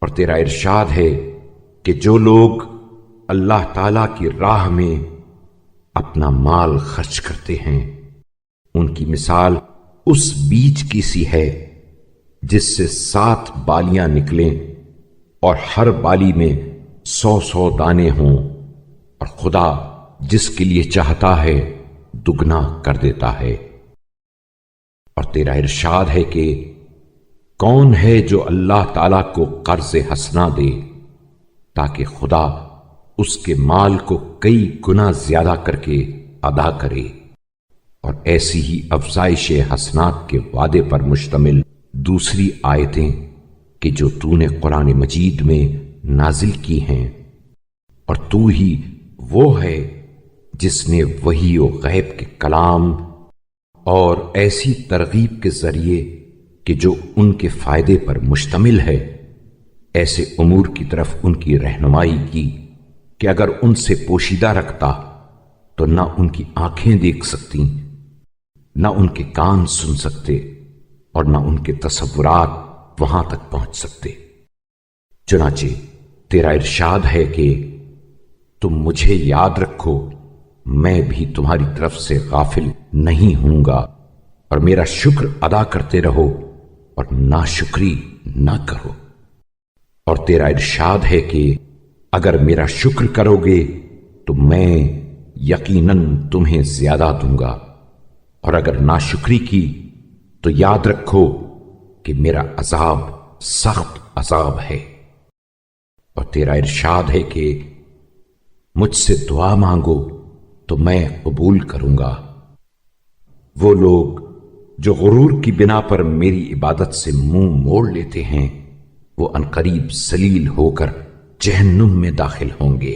اور تیرا ارشاد ہے کہ جو لوگ اللہ تعالی کی راہ میں اپنا مال خرچ کرتے ہیں ان کی مثال اس بیج کی سی ہے جس سے 7 بالیاں نکلیں اور ہر بالی میں 100 دانے ہوں، اور خدا جس کے لیے چاہتا ہے دگنا کر دیتا ہے۔ اور تیرا ارشاد ہے کہ کون ہے جو اللہ تعالی کو قرض حسنہ دے تاکہ خدا اس کے مال کو کئی گنا زیادہ کر کے ادا کرے، اور ایسی ہی افزائش حسنات کے وعدے پر مشتمل دوسری آیتیں کہ جو تو نے قرآن مجید میں نازل کی ہیں، اور تو ہی وہ ہے جس نے وحی و غیب کے کلام اور ایسی ترغیب کے ذریعے کہ جو ان کے فائدے پر مشتمل ہے ایسے امور کی طرف ان کی رہنمائی کی کہ اگر ان سے پوشیدہ رکھتا تو نہ ان کی آنکھیں دیکھ سکتی، نہ ان کے کان سن سکتے، اور نہ ان کے تصورات وہاں تک پہنچ سکتے۔ چنانچہ تیرا ارشاد ہے کہ تم مجھے یاد رکھو، میں بھی تمہاری طرف سے غافل نہیں ہوں گا، اور میرا شکر ادا کرتے رہو اور ناشکری نہ کرو۔ اور تیرا ارشاد ہے کہ اگر میرا شکر کرو گے تو میں یقیناً تمہیں زیادہ دوں گا، اور اگر ناشکری کی تو یاد رکھو کہ میرا عذاب سخت عذاب ہے۔ اور تیرا ارشاد ہے کہ مجھ سے دعا مانگو تو میں قبول کروں گا۔ وہ لوگ جو غرور کی بنا پر میری عبادت سے منہ موڑ لیتے ہیں وہ عنقریب ذلیل ہو کر جہنم میں داخل ہوں گے۔